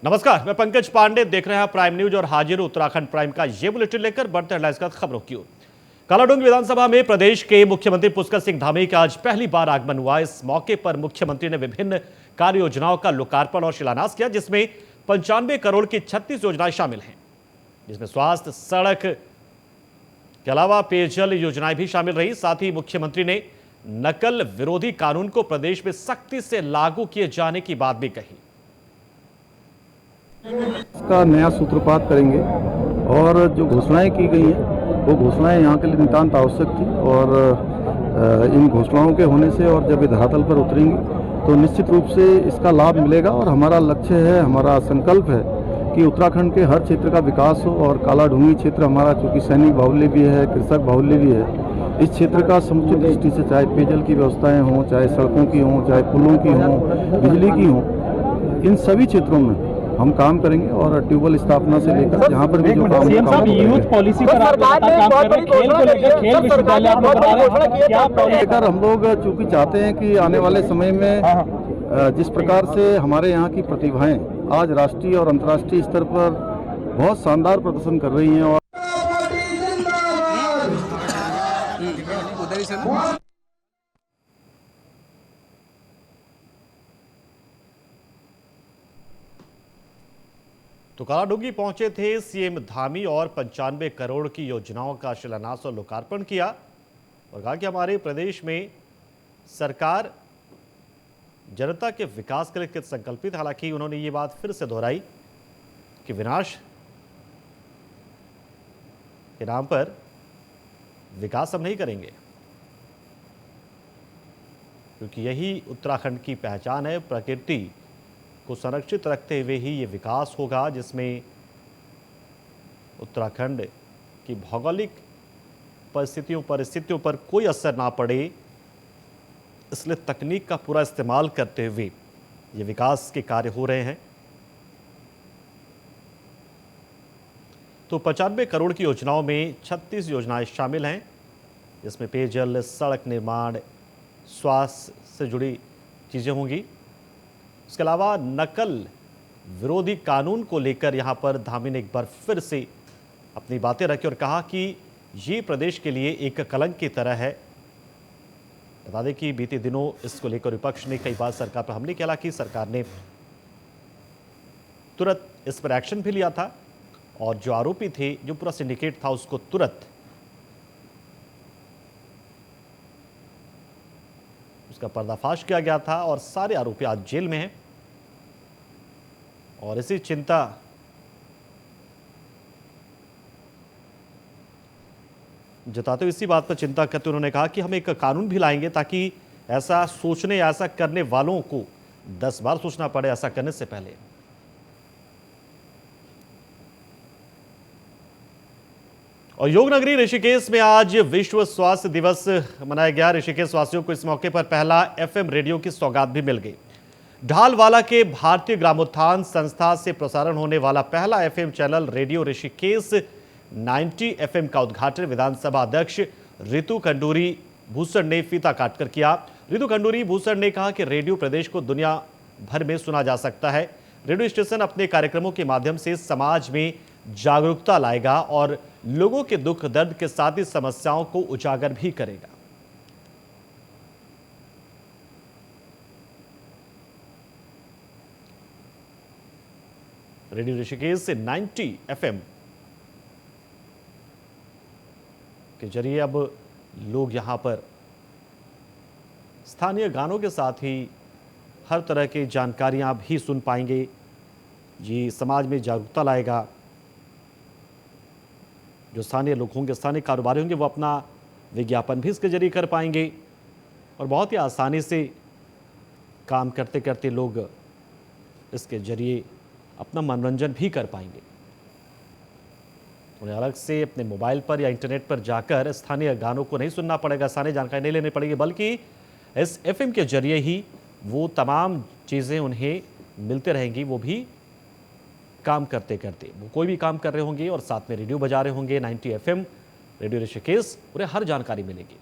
नमस्कार, मैं पंकज पांडे, देख रहे हैं प्राइम न्यूज और हाजिर उत्तराखंड प्राइम का ये बुलेटिन लेकर बढ़ते हेडलाइंस के साथ खबरों की ओर। कालाडूंगी विधानसभा में प्रदेश के मुख्यमंत्री पुष्कर सिंह धामी का आज पहली बार आगमन हुआ। इस मौके पर मुख्यमंत्री ने विभिन्न कार्य योजनाओं का लोकार्पण और शिलान्यास किया, जिसमें 95 करोड़ की 36 योजनाएं शामिल हैं, जिसमें स्वास्थ्य, सड़क के अलावा पेयजल योजनाएं भी शामिल रही। साथ ही मुख्यमंत्री ने नकल विरोधी कानून को प्रदेश में सख्ती से लागू किए जाने की बात भी कही। इसका नया सूत्रपात करेंगे और जो घोषणाएं की गई हैं वो घोषणाएं यहाँ के लिए नितांत आवश्यक थी और इन घोषणाओं के होने से और जब ये धरातल पर उतरेंगी तो निश्चित रूप से इसका लाभ मिलेगा। और हमारा लक्ष्य है, हमारा संकल्प है कि उत्तराखंड के हर क्षेत्र का विकास हो। और कालाढूंगी क्षेत्र हमारा चूँकि सैनिक बाहुल्य भी है, कृषक बाहुल्य भी है, इस क्षेत्र का समुचित दृष्टि से चाहे पेयजल की व्यवस्थाएँ हों, चाहे सड़कों की हों, चाहे पुलों की हों, बिजली की हों, इन सभी क्षेत्रों में हम काम करेंगे। और ट्यूबवेल स्थापना से लेकर जहाँ पर भी जो काम यूथ पॉलिसी पर आप काम कर रहे हैं, खेल को लेकर खेल विश्वविद्यालय आप बता रहे हैं, क्या लेकर हम लोग चूंकि चाहते हैं कि आने वाले समय में जिस प्रकार से हमारे यहाँ की प्रतिभाएं आज राष्ट्रीय और अंतर्राष्ट्रीय स्तर पर बहुत शानदार प्रदर्शन कर रही हैं। और तो कालाडूंगी पहुंचे थे सीएम धामी और 95 करोड़ की योजनाओं का शिलान्यास और लोकार्पण किया और कहा कि हमारे प्रदेश में सरकार जनता के विकास के लिए संकल्पित। हालांकि उन्होंने ये बात फिर से दोहराई कि विनाश के नाम पर विकास हम नहीं करेंगे, क्योंकि यही उत्तराखंड की पहचान है। प्रकृति को संरक्षित रखते हुए ही ये विकास होगा, जिसमें उत्तराखंड की भौगोलिक परिस्थितियों पर कोई असर ना पड़े, इसलिए तकनीक का पूरा इस्तेमाल करते हुए ये विकास के कार्य हो रहे हैं। तो 95 करोड़ की योजनाओं में 36 योजनाएं शामिल हैं, जिसमें पेयजल, सड़क निर्माण, स्वास्थ्य से जुड़ी चीज़ें होंगी। इसके अलावा नकल विरोधी कानून को लेकर यहां पर धामी ने एक बार फिर से अपनी बातें रखी और कहा कि ये प्रदेश के लिए एक कलंक की तरह है। बता दें कि बीते दिनों इसको लेकर विपक्ष ने कई बार सरकार पर हमले किया। हालांकि सरकार ने तुरंत इस पर एक्शन भी लिया था और जो आरोपी थे, जो पूरा सिंडिकेट था, उसको तुरंत उसका पर्दाफाश किया गया था और सारे आरोपी आज जेल में हैं। और इसी चिंता जताते हुए, इसी बात पर चिंता करते उन्होंने कहा कि हम एक कानून भी लाएंगे ताकि ऐसा सोचने या ऐसा करने वालों को 10 बार सोचना पड़े ऐसा करने से पहले। और योग नगरी ऋषिकेश में आज विश्व स्वास्थ्य दिवस मनाया गया। ऋषिकेश वासियों को इस मौके पर पहला एफएम रेडियो की सौगात भी मिल गई। ढालवाला के भारतीय ग्रामोत्थान संस्था से प्रसारण होने वाला पहला FM channel radio Rishikesh 90 FM का उद्घाटन विधानसभा अध्यक्ष रितु खंडूरी भूषण ने फीता काटकर किया। रितु खंडूरी भूषण ने कहा कि रेडियो प्रदेश को दुनिया भर में सुना जा सकता है। रेडियो स्टेशन अपने कार्यक्रमों के माध्यम से समाज में जागरूकता लाएगा और लोगों के दुख दर्द के साथ ही समस्याओं को उजागर भी करेगा। रेडियो ऋषिकेश से 90 एफएम के जरिए अब लोग यहां पर स्थानीय गानों के साथ ही हर तरह की जानकारियां भी सुन पाएंगे। ये समाज में जागरूकता लाएगा। जो स्थानीय लोग होंगे, स्थानीय कारोबारी होंगे, वो अपना विज्ञापन भी इसके जरिए कर पाएंगे और बहुत ही आसानी से काम करते करते लोग इसके जरिए अपना मनोरंजन भी कर पाएंगे। उन्हें अलग से अपने मोबाइल पर या इंटरनेट पर जाकर स्थानीय गानों को नहीं सुनना पड़ेगा, स्थानीय जानकारी नहीं लेनी पड़ेगी, बल्कि इस एफएम के जरिए ही वो तमाम चीज़ें उन्हें मिलते रहेंगी। वो भी काम करते करते, वो कोई भी काम कर रहे होंगे और साथ में रेडियो बजा रहे होंगे। 90 एफएम रेडियो ऋषिकेश, उन्हें हर जानकारी मिलेगी।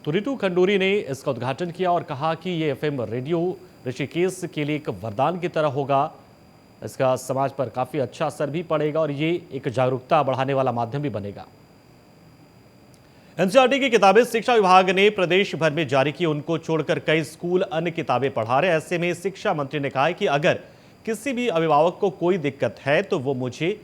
तो रितु खंडूरी ने इसका उद्घाटन किया और कहा कि ये एफएम रेडियो ऋषिकेश के लिए एक वरदान की तरह होगा। इसका समाज पर काफ़ी अच्छा असर भी पड़ेगा और ये एक जागरूकता बढ़ाने वाला माध्यम भी बनेगा। एनसीईआरटी की किताबें शिक्षा विभाग ने प्रदेश भर में जारी की, उनको छोड़कर कई स्कूल अन्य किताबें पढ़ा रहे। ऐसे में शिक्षा मंत्री ने कहा है कि अगर किसी भी अभिभावक को कोई दिक्कत है तो वो मुझे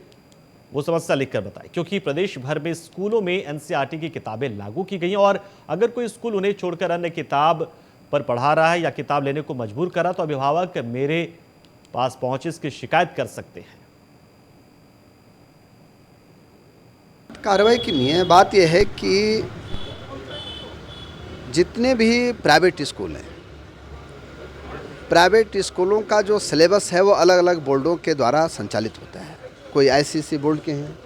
वो समस्या लिखकर बताए, क्योंकि प्रदेश भर में स्कूलों में एनसीईआरटी की किताबें लागू की गई हैं और अगर कोई स्कूल उन्हें छोड़कर अन्य किताब पर पढ़ा रहा है या किताब लेने को मजबूर कर रहा तो अभिभावक मेरे पास पहुंचे इसकी शिकायत कर सकते हैं। कार्रवाई की नहीं है। बात यह है कि जितने भी प्राइवेट स्कूल हैं, प्राइवेट स्कूलों का जो सिलेबस है वो अलग अलग बोर्डों के द्वारा संचालित होता है। कोई आईसीएसई बोर्ड के हैं,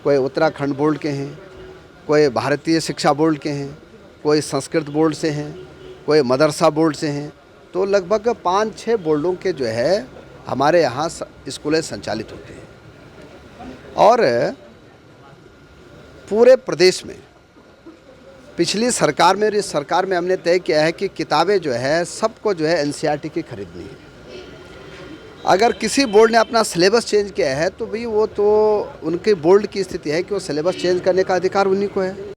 कोई उत्तराखंड बोर्ड के हैं, कोई भारतीय शिक्षा बोर्ड के हैं, कोई संस्कृत बोर्ड से हैं, कोई मदरसा बोर्ड से हैं। तो लगभग 5-6 बोर्डों के जो है हमारे यहाँ स्कूलें संचालित होते हैं। और पूरे प्रदेश में पिछली सरकार में और इस सरकार में हमने तय किया है कि किताबें जो है सबको जो है एनसीईआरटी की खरीदनी है। अगर किसी बोर्ड ने अपना सिलेबस चेंज किया है तो भाई वो तो उनके बोर्ड की स्थिति है कि वो सिलेबस चेंज करने का अधिकार उन्हीं को है।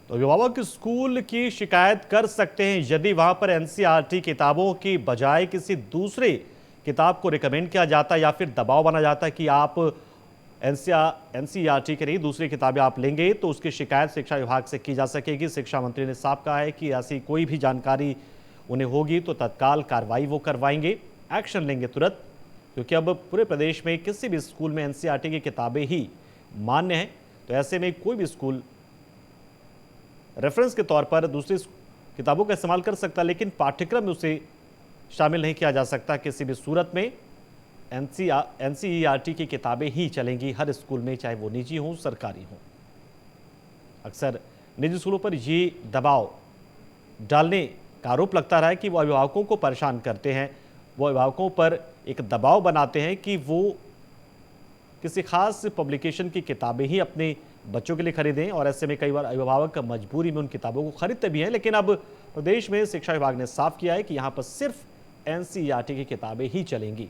तो अभिभावक स्कूल की शिकायत कर सकते हैं यदि वहां पर एनसीईआरटी किताबों की बजाय किसी दूसरे किताब को रिकमेंड किया जाता है या फिर दबाव बना जाता है कि आप एनसीईआरटी के नहीं दूसरी किताबें आप लेंगे, तो उसकी शिकायत शिक्षा विभाग से की जा सकेगी। शिक्षा मंत्री ने साफ कहा है कि ऐसी कोई भी जानकारी उन्हें होगी तो तत्काल कार्रवाई वो करवाएंगे, एक्शन लेंगे तुरंत, क्योंकि अब पूरे प्रदेश में किसी भी स्कूल में एनसीईआरटी की किताबें ही मान्य हैं। तो ऐसे में कोई भी स्कूल रेफरेंस के तौर पर दूसरी किताबों का इस्तेमाल कर सकता है, लेकिन पाठ्यक्रम में उसे शामिल नहीं किया जा सकता। किसी भी सूरत में एनसीईआरटी की किताबें ही चलेंगी हर स्कूल में, चाहे वो निजी हों सरकारी हों। अक्सर निजी स्कूलों पर ये दबाव डालने का आरोप लगता रहा है कि वो अभिभावकों को परेशान करते हैं, वो अभिभावकों पर एक दबाव बनाते हैं कि वो किसी खास पब्लिकेशन की किताबें ही अपने बच्चों के लिए खरीदें, और ऐसे में कई बार अभिभावक मजबूरी में उन किताबों को खरीदते भी हैं। लेकिन अब प्रदेश में शिक्षा विभाग ने साफ किया है कि यहाँ पर सिर्फ एनसीईआरटी की किताबें ही चलेंगी।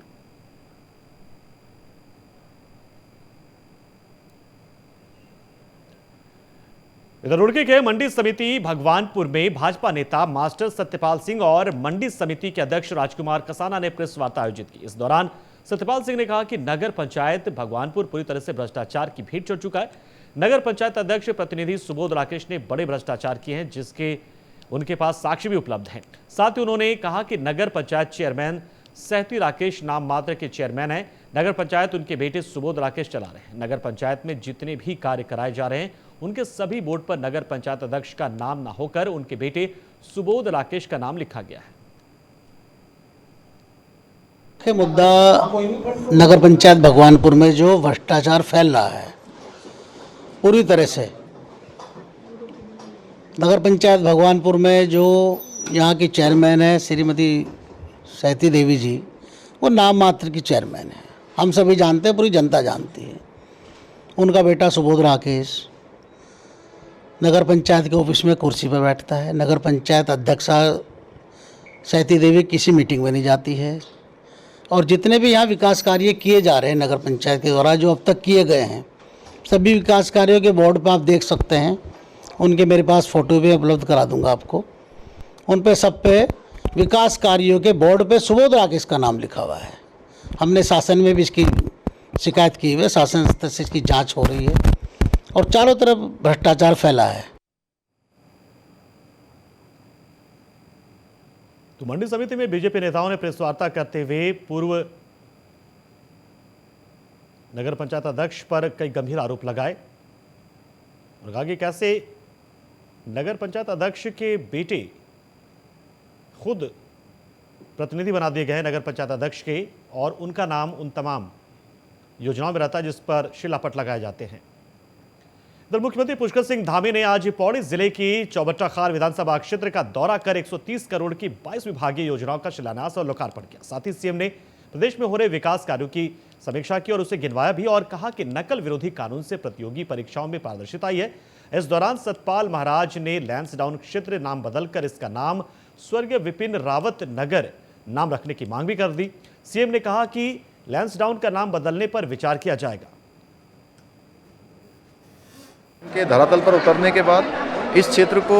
इधर रुड़की के मंडी समिति भगवानपुर में भाजपा नेता मास्टर सत्यपाल सिंह और मंडी समिति के अध्यक्ष राजकुमार कसाना ने प्रेस वार्ता आयोजित की। इस दौरान सत्यपाल सिंह ने कहा कि नगर पंचायत भगवानपुर पूरी तरह से भ्रष्टाचार की भेंट चढ़ चुका है। नगर पंचायत अध्यक्ष प्रतिनिधि सुबोध राकेश ने बड़े भ्रष्टाचार किए हैं, जिसके उनके पास साक्ष्य भी उपलब्ध हैं। साथ ही उन्होंने कहा कि नगर पंचायत चेयरमैन सहती राकेश नाम मात्र के चेयरमैन हैं। नगर पंचायत उनके बेटे सुबोध राकेश चला रहे हैं। नगर पंचायत में जितने भी कार्य कराए जा रहे हैं उनके सभी बोर्ड पर नगर पंचायत अध्यक्ष का नाम ना होकर उनके बेटे सुबोध राकेश का नाम लिखा गया है। मुद्दा नगर पंचायत भगवानपुर में जो भ्रष्टाचार फैल रहा है पूरी तरह से, नगर पंचायत भगवानपुर में जो यहाँ की चेयरमैन है श्रीमती सहती देवी जी, वो नाम मात्र की चेयरमैन है। हम सभी जानते हैं, पूरी जनता जानती है। उनका बेटा सुबोध राकेश नगर पंचायत के ऑफिस में कुर्सी पर बैठता है। नगर पंचायत अध्यक्षा सहती देवी किसी मीटिंग में नहीं जाती है। और जितने भी यहाँ विकास कार्य किए जा रहे हैं नगर पंचायत के द्वारा, जो अब तक किए गए हैं, सभी विकास कार्यों के बोर्ड पर आप देख सकते हैं। उनके मेरे पास फ़ोटो भी उपलब्ध करा दूंगा आपको। उन पे सब पे विकास कार्यों के बोर्ड पे सुबोध राकेश का नाम लिखा हुआ है। हमने शासन में भी इसकी शिकायत की हुई है, शासन स्तर से इसकी जांच हो रही है और चारों तरफ भ्रष्टाचार फैला है। तो मंडी समिति में बीजेपी नेताओं ने प्रेस वार्ता करते हुए पूर्व नगर पंचायत अध्यक्ष पर कई गंभीर आरोप लगाए और कहा कि कैसे नगर पंचायत अध्यक्ष के बेटे खुद प्रतिनिधि बना दिए गए नगर पंचायत अध्यक्ष के, और उनका नाम उन तमाम योजनाओं में रहता है जिस पर शिलापट लगाए जाते हैं। इधर मुख्यमंत्री पुष्कर सिंह धामी ने आज पौड़ी जिले की चौबट्टा खार विधानसभा क्षेत्र का दौरा कर 130 करोड़ की 22 विभागीय योजनाओं का शिलान्यास और लोकार्पण किया। साथ ही सीएम ने प्रदेश में हो रहे विकास कार्यों की समीक्षा की और उसे गिनवाया भी और कहा कि नकल विरोधी कानून से प्रतियोगी परीक्षाओं में पारदर्शिता आई है। इस दौरान सतपाल महाराज ने लैंसडाउन क्षेत्र नाम बदलकर इसका नाम स्वर्गीय विपिन रावत नगर नाम रखने की मांग भी कर दी। सीएम ने कहा कि लैंसडाउन का नाम बदलने पर विचार किया जाएगा। के धरातल पर उतरने के बाद इस क्षेत्र को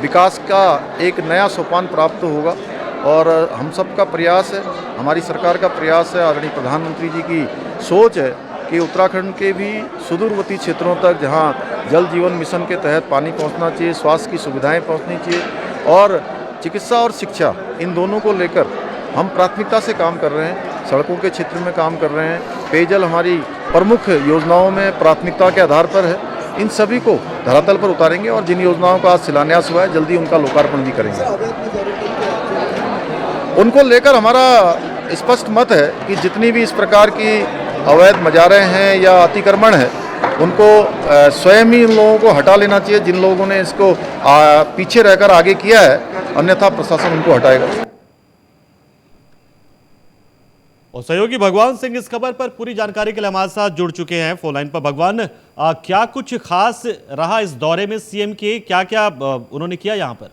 विकास का एक नया सोपान प्राप्त होगा और हम सब का प्रयास है, हमारी सरकार का प्रयास है, आदरणीय प्रधानमंत्री जी की सोच है कि उत्तराखंड के भी सुदूरवर्ती क्षेत्रों तक जहां जल जीवन मिशन के तहत पानी पहुंचना चाहिए, स्वास्थ्य की सुविधाएं पहुंचनी चाहिए और चिकित्सा और शिक्षा, इन दोनों को लेकर हम प्राथमिकता से काम कर रहे हैं। सड़कों के क्षेत्र में काम कर रहे हैं, पेयजल हमारी प्रमुख योजनाओं में प्राथमिकता के आधार पर है। इन सभी को धरातल पर उतारेंगे और जिन योजनाओं का आज शिलान्यास हुआ है जल्दी उनका लोकार्पण भी करेंगे। उनको लेकर हमारा स्पष्ट मत है कि जितनी भी इस प्रकार की अवैध मजारें हैं या अतिक्रमण है उनको स्वयं ही उन लोगों को हटा लेना चाहिए जिन लोगों ने इसको पीछे रहकर आगे किया है, अन्यथा प्रशासन उनको हटाएगा। और सहयोगी भगवान सिंह इस खबर पर पूरी जानकारी के लिए हमारे साथ जुड़ चुके हैं फोन लाइन पर। भगवान, क्या कुछ खास रहा इस दौरे में सीएम के, क्या क्या उन्होंने किया यहाँ पर?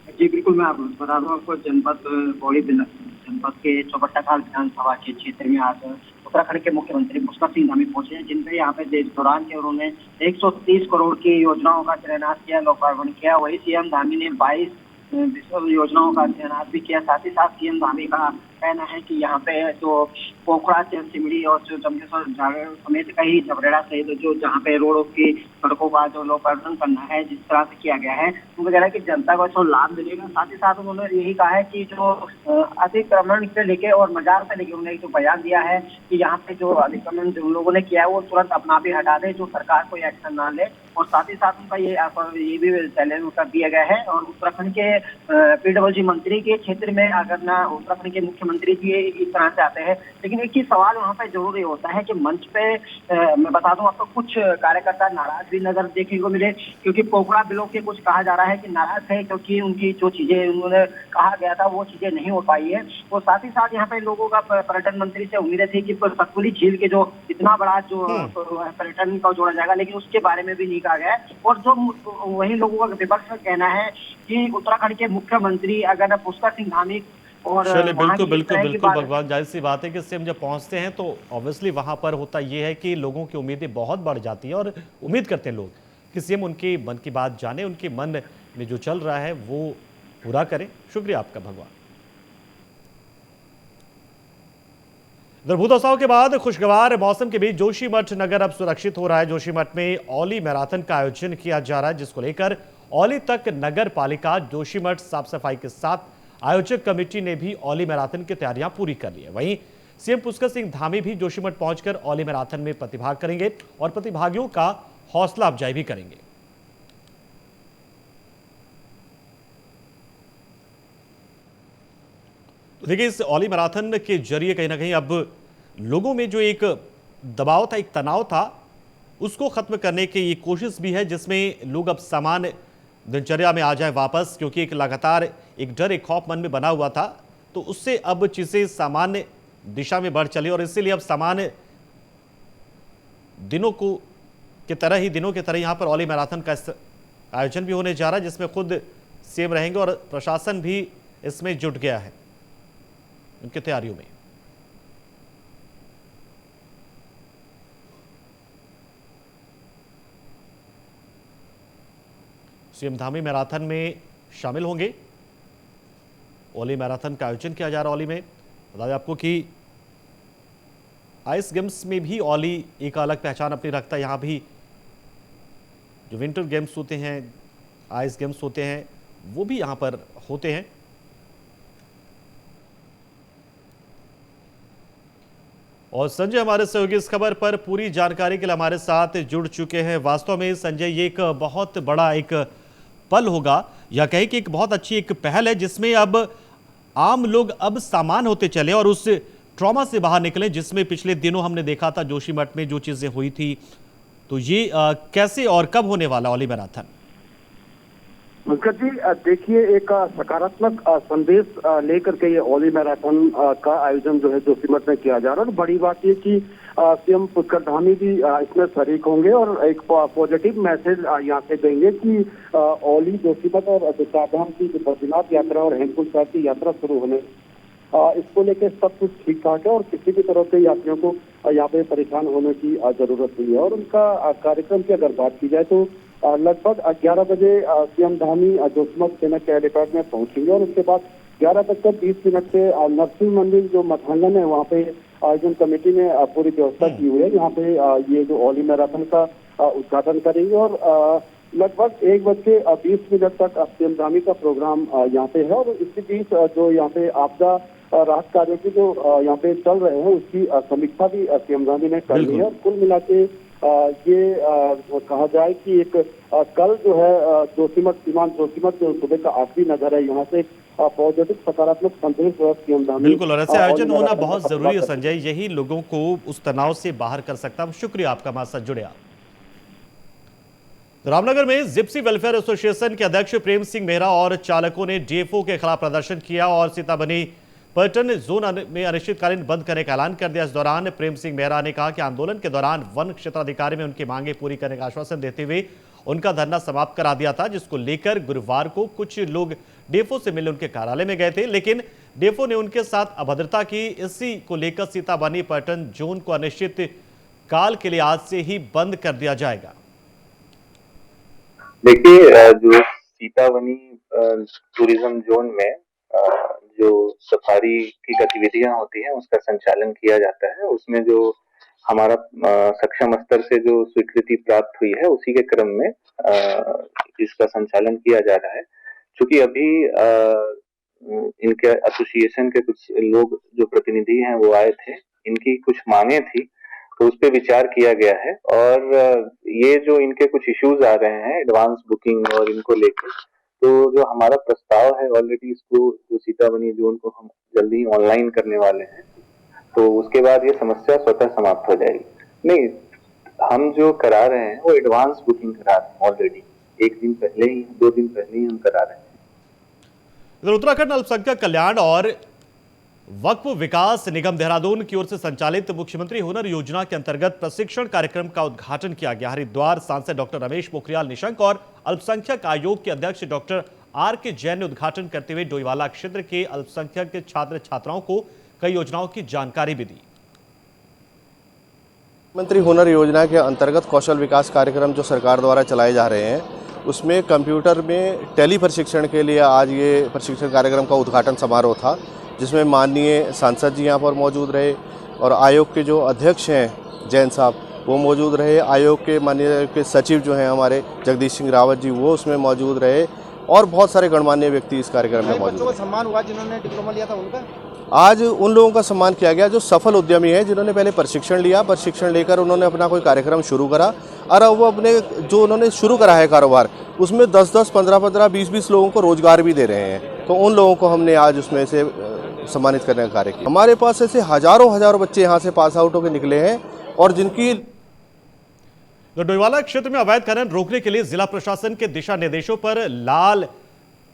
जी बिल्कुल, मैं आपको बता दूं, आपको जनपद पौड़ी जनपद के चौबट्टाखाल विधानसभा के क्षेत्र में आज उत्तराखंड के मुख्यमंत्री पुष्कर सिंह धामी पहुंचे हैं, जिनपे यहाँ पे इस दौरान के उन्होंने 130 करोड़ की योजनाओं का शिलान्यास किया, लोकार्पण किया। वही सीएम धामी ने 22 योजनाओं का शिलान्यास भी किया। साथ ही साथ सीएम धामी का कहना है कि यहाँ पे जो पोखरा सिमड़ी और जो जमकेश्वर समेत कई झबरेड़ा सहित जो जहाँ पे रोडों की सड़कों का जो लोकार्पण करना है, जिस तरह से किया गया है, उनको कह रहा है कि जनता को इसको लाभ मिलेगा। साथ ही साथ उन्होंने यही कहा है कि जो अतिक्रमण से लेके और मजार से लेके उन्होंने जो बयान दिया है कि यहाँ पे जो अतिक्रमण जो लोगों ने किया है वो तुरंत अपना भी हटा दे, जो सरकार कोई एक्शन ना ले। और साथ ही साथ उनका ये भी चैलेंज कर दिया गया है। और उत्तराखंड के पीडब्ल्यूडी मंत्री के क्षेत्र में अगर ना उत्तराखंड के मुख्यमंत्री जी इस तरह से आते हैं, लेकिन एक ही सवाल वहाँ पे जरूर ये होता है कि मंच पे मैं बता दूं आपको, कुछ कार्यकर्ता नाराज भी नजर देखने को मिले, क्योंकि पोखरा ब्लॉक के कुछ कहा जा रहा है कि नाराज है क्योंकि उनकी जो चीजें उन्होंने कहा गया था वो चीजें नहीं हो पाई है। और साथ ही साथ यहाँ पे लोगों का पर्यटन मंत्री से उम्मीदें थी कि सतपुली झील के जो इतना बड़ा जो पर्यटन का जोड़ा जाएगा, लेकिन उसके बारे में भी नहीं कहा गया है। और जो वही लोगों का विपक्ष का कहना है कि उत्तराखंड के मुख्यमंत्री अगर पुष्कर सिंह धामी और चलिए, बिल्कुल बिल्कुल बिल्कुल भगवान, जाहिर सी बात है कि सीएम जब पहुंचते हैं तो ऑब्वियसली वहां पर होता ये है कि लोगों की उम्मीदें बहुत बढ़ जाती हैं और उम्मीद करते हैं लोग कि सीएम उनके मन की बात जाने, उनके मन में जो चल रहा है वो पूरा करें। शुक्रिया आपका भगवान। इधर भूदसाव के बाद खुशगवार मौसम के बीच जोशीमठ नगर अब सुरक्षित हो रहा है। जोशीमठ में औली मैराथन का आयोजन किया जा रहा है, जिसको लेकर औली तक नगर पालिका जोशीमठ साफ सफाई के साथ आयोजक कमेटी ने भी औली मैराथन की तैयारियां पूरी कर ली है। वहीं सीएम पुष्कर सिंह धामी भी जोशीमठ पहुंचकर औली मैराथन में प्रतिभाग करेंगे और प्रतिभागियों का हौसला अफजाई भी करेंगे। तो देखिए, इस औली मैराथन के जरिए कहीं ना कहीं अब लोगों में जो एक दबाव था, एक तनाव था, उसको खत्म करने की ये कोशिश भी है, जिसमें लोग अब सामान्य दिनचर्या में आ जाए वापस, क्योंकि एक लगातार एक डर, एक खौफ मन में बना हुआ था, तो उससे अब चीजें सामान्य दिशा में बढ़ चली और इसीलिए अब सामान्य दिनों की तरह यहाँ पर औली मैराथन का आयोजन भी होने जा रहा है, जिसमें खुद सीएम रहेंगे और प्रशासन भी इसमें जुट गया है उनकी तैयारियों में। सीएम धामी मैराथन में शामिल होंगे। औली मैराथन का आयोजन किया जा रहा है औली में। बता दें आपको कि आइस गेम्स में भी औली एक अलग पहचान अपनी रखता है। यहाँ भी जो विंटर गेम्स होते हैं, आइस गेम्स होते हैं, वो भी यहाँ पर होते हैं। और संजय हमारे सहयोगी इस खबर पर पूरी जानकारी के लिए हमारे साथ जुड़ चुके हैं। वास्तव में संजय, ये एक बहुत बड़ा एक पल होगा या कहें कि एक बहुत अच्छी एक पहल है, जिसमें अब आम लोग अब सामान होते चले और उस ट्रॉमा से बाहर निकले, जिसमें पिछले दिनों हमने देखा था जोशीमठ में जो चीजें हुई थी। तो ये कैसे और कब होने वाला औली मैराथन? मुस्कर जी, देखिए एक सकारात्मक संदेश लेकर के ये ओली मैराथन का आयोजन जो है जोशीमठ में किया जा रहा है। और बड़ी बात ये कि सीएम पुष्कर धामी भी इसमें शरीक होंगे और एक पॉजिटिव मैसेज यहाँ से देंगे कि ओली, जोशीमठ और चारधाम की जो बद्रीनाथ यात्रा और हेमकुंड साहिब की यात्रा शुरू होने इसको लेकर सब कुछ ठीक ठाक है और किसी भी तरह के यात्रियों को यहाँ पे परेशान होने की जरूरत नहीं है। और उनका कार्यक्रम की अगर बात की जाए तो लगभग 11 बजे सीएम धामी जोशीमठ सेना के हेलीपैड में पहुंचेंगे और उसके बाद 11:20 से नरसिंह मंदिर जो मथांगन है वहाँ पे आयोजन कमेटी ने पूरी व्यवस्था की हुई है। यहाँ पे ये जो ओली मैराथन का उद्घाटन करेंगे और लगभग 1:20 तक सीएम धामी का प्रोग्राम यहाँ पे है। और इसी बीच जो यहाँ पे आपदा राहत कार्यों की जो यहाँ पे चल रहे हैं उसकी समीक्षा भी सीएम धामी ने कर ली है। और कुल मिला के ये कहा जाए कि एक कल जो है जोशीमठ जो सुबह का आखिरी नजर है, यहाँ से पॉजिटिव सकारात्मक संदेश सीएम धामी। बिल्कुल, और ऐसे आयोजन होना बहुत जरूरी है संजय, यही लोगों को उस तनाव से बाहर कर सकता है। शुक्रिया आपका हमारे साथ जुड़े आप। रामनगर में जिप्सी वेलफेयर एसोसिएशन के अध्यक्ष प्रेम सिंह मेहरा और चालकों ने डीएफओ के खिलाफ प्रदर्शन किया और सीताबनी पर्यटन जोन में अनिश्चितकालीन बंद करने का ऐलान कर दिया। इस दौरान प्रेम सिंह मेहरा ने कहा कि आंदोलन के दौरान वन क्षेत्राधिकारी में उनकी मांगे पूरी करने का आश्वासन देते हुए उनका धरना समाप्त करा दिया था, जिसको लेकर गुरुवार को कुछ लोग डीएफओ से मिलने उनके कार्यालय में गए थे, लेकिन डीएफओ ने उनके साथ अभद्रता की। इसी को लेकर सीताबनी पर्यटन जोन को अनिश्चित काल के लिए आज से ही बंद कर दिया जाएगा। देखिए, जो सीताबनी टूरिज्म जोन में जो सफारी की गतिविधियां होती हैं उसका संचालन किया जाता है, उसमें जो हमारा सक्षम स्तर से जो स्वीकृति प्राप्त हुई है उसी के क्रम में इसका संचालन किया जा रहा है। क्योंकि अभी इनके एसोसिएशन के कुछ लोग जो प्रतिनिधि हैं वो आए थे, इनकी कुछ मांगे थी तो उस पर विचार किया गया है। और ये जो इनके कुछ इश्यूज आ रहे हैं एडवांस बुकिंग और इनको लेकर, तो जो हमारा प्रस्ताव है ऑलरेडी इसको जो सीताबनी जोन को हम जल्दी ऑनलाइन करने वाले हैं, तो उसके बाद ये समस्या स्वतः समाप्त हो जाएगी। नहीं, हम जो करा रहे हैं वो एडवांस बुकिंग करा रहे हैं ऑलरेडी, 1 दिन पहले ही 2 दिन पहले ही हम करा रहे हैं। इधर उत्तराखंड अल्पसंख्यक कल्याण और वक्फ विकास निगम देहरादून की ओर से संचालित मुख्यमंत्री हुनर योजना के अंतर्गत प्रशिक्षण कार्यक्रम का उद्घाटन किया गया। हरिद्वार सांसद डॉक्टर रमेश पोखरियाल निशंक और अल्पसंख्यक आयोग के अध्यक्ष डॉक्टर आर.के. जैन ने उद्घाटन करते हुए डोईवाला क्षेत्र के अल्पसंख्यक छात्र छात्राओं को कई योजनाओं की जानकारी भी दी। मुख्यमंत्री हुनर योजना के अंतर्गत कौशल विकास कार्यक्रम जो सरकार द्वारा चलाए जा रहे हैं उसमें कंप्यूटर में टेली प्रशिक्षण के लिए आज ये प्रशिक्षण कार्यक्रम का उद्घाटन समारोह था, जिसमें माननीय सांसद जी यहाँ पर मौजूद रहे और आयोग के जो अध्यक्ष हैं जैन साहब वो मौजूद रहे। आयोग के माननीय के सचिव जो हैं हमारे जगदीश सिंह रावत जी वो उसमें मौजूद रहे और बहुत सारे गणमान्य व्यक्ति इस कार्यक्रम में मौजूद रहे। सम्मान हुआ जिन्होंने डिप्लोमा लिया था उनका। आज उन लोगों का सम्मान किया गया जो सफल उद्यमी हैं, जिन्होंने पहले प्रशिक्षण लिया, प्रशिक्षण लेकर उन्होंने अपना कोई कार्यक्रम शुरू करा और अब वो अपने जो उन्होंने शुरू करा है कारोबार उसमें 10-10, 15-15, 20-20 लोगों को रोजगार भी दे रहे हैं। तो उन लोगों को हमने आज उसमें से सम्मानित करने का कार्य किया। हमारे पास ऐसे हजारों बच्चे यहाँ से पास आउट होकर निकले हैं और जिनकी डोईवाला क्षेत्र में अवैध खनन रोकने के लिए जिला प्रशासन के दिशा निर्देशों पर लाल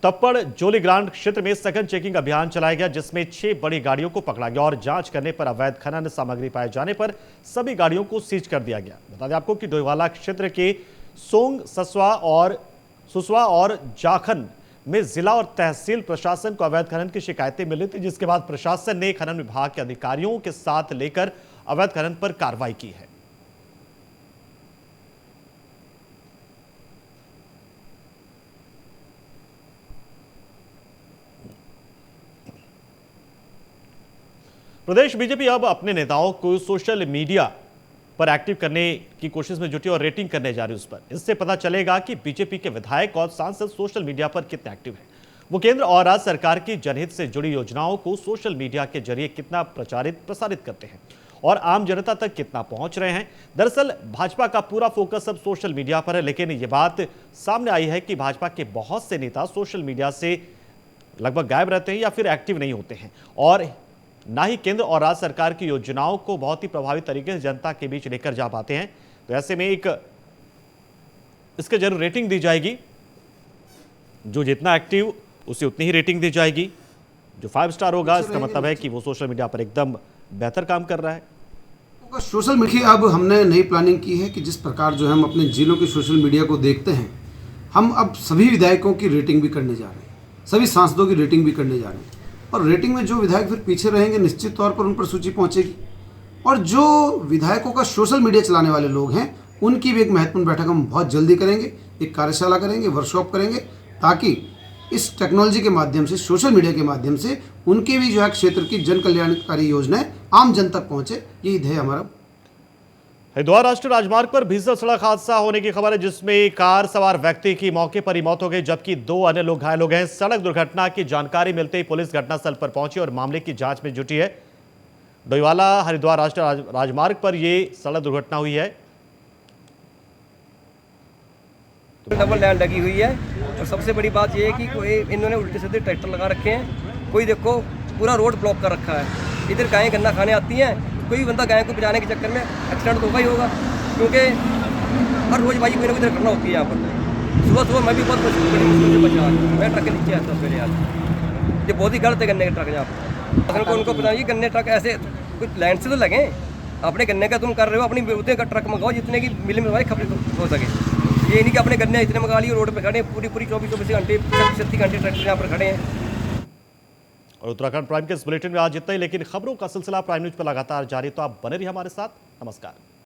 तप्पड़ जोलीग्रांट क्षेत्र में सघन चेकिंग अभियान चलाया गया, जिसमें 6 बड़ी गाड़ियों को पकड़ा गया और जांच करने पर अवैध खनन सामग्री पाए जाने पर सभी गाड़ियों को सीज कर दिया गया। बता दें आपको कि डोईवाला क्षेत्र के सोंग, सुसवा और जाखन में जिला और तहसील प्रशासन को अवैध खनन की शिकायतें मिली थी, जिसके बाद प्रशासन ने खनन विभाग के अधिकारियों के साथ लेकर अवैध खनन पर कार्रवाई की है। प्रदेश बीजेपी अब अपने नेताओं को सोशल मीडिया पर एक्टिव करने की कोशिश में जुटी और रेटिंग करने जा रही है उस पर। इससे पता चलेगा कि बीजेपी के विधायक और सांसद सोशल मीडिया पर कितने एक्टिव हैं, वो केंद्र और राज्य सरकार की जनहित से जुड़ी योजनाओं को सोशल मीडिया के जरिए कितना प्रसारित करते हैं और आम जनता तक कितना पहुंच रहे हैं। दरअसल भाजपा का पूरा फोकस अब सोशल मीडिया पर है, लेकिन ये बात सामने आई है कि भाजपा के बहुत से नेता सोशल मीडिया से लगभग गायब रहते हैं या फिर एक्टिव नहीं होते हैं और ना ही केंद्र और राज्य सरकार की योजनाओं को बहुत ही प्रभावी तरीके से जनता के बीच लेकर जा पाते हैं। तो ऐसे में इसके जरूर रेटिंग दी जाएगी। जो जितना एक्टिव उसे उतनी ही रेटिंग दी जाएगी। जो 5 स्टार होगा इसका मतलब है कि वो सोशल मीडिया पर एकदम बेहतर काम कर रहा है। सोशल मीडिया अब हमने नई प्लानिंग की है कि जिस प्रकार जो है हम अपने जिलों के सोशल मीडिया को देखते हैं, हम अब सभी विधायकों की रेटिंग भी करने जा रहे हैं, सभी सांसदों की रेटिंग भी करने जा रहे हैं। और रेटिंग में जो विधायक फिर पीछे रहेंगे निश्चित तौर पर उन पर सूची पहुंचेगी। और जो विधायकों का सोशल मीडिया चलाने वाले लोग हैं उनकी भी एक महत्वपूर्ण बैठक हम बहुत जल्दी करेंगे, एक कार्यशाला करेंगे, वर्कशॉप करेंगे, ताकि इस टेक्नोलॉजी के माध्यम से, सोशल मीडिया के माध्यम से उनके भी जो है क्षेत्र की जन कल्याणकारी योजनाएं आम जन तक पहुंचे, यही ध्येय हमारा। हरिद्वार राष्ट्रीय राजमार्ग पर भीषण सड़क हादसा होने की खबर है, जिसमें कार सवार व्यक्ति की मौके पर ही मौत हो गई, जबकि 2 अन्य लोग घायल हो गए हैं। सड़क दुर्घटना की जानकारी मिलते ही पुलिस घटनास्थल पर पहुंची और मामले की जांच में जुटी है। डोईवाला हरिद्वार राष्ट्रीय राजमार्ग पर यह सड़क दुर्घटना हुई है। डबल लाइन लगी हुई है और सबसे बड़ी बात यह है कि कोई इन्होंने उल्टे सीधे ट्रैक्टर लगा रखे हैं। कोई देखो पूरा रोड ब्लॉक कर रखा है। इधर गायें गन्ना खाने आती हैं, कोई बंदा गाय को बचाने के चक्कर में एक्सीडेंट होगा ही होगा, क्योंकि हर रोज भाई कोई ना कोई घटना होती है यहाँ पर। सुबह सुबह मैं भी बहुत मुश्किल से बचा, मैं ट्रक के नीचे आता हूँ पहले आज। ये बहुत ही गलत है गन्ने के ट्रक यहाँ पर। असल को उनको पता नहीं गन्ने ट्रक ऐसे कुछ लाइन से तो लगे, अपने गन्ने का तुम कर रहे हो, अपनी उतने का ट्रक मंगाओ जितने की मिल में खपत हो सके। ये नहीं कि अपने गन्ने इतने मंगा लिए रोड पे खड़े पूरी 24 घंटे 36 घंटे ट्रैक्टर यहाँ पर खड़े हैं। और उत्तराखंड प्राइम के इस बुलेटिन में आज इतना ही, लेकिन खबरों का सिलसिला प्राइम न्यूज पर लगातार जारी, तो आप बने रहिए हमारे साथ। नमस्कार।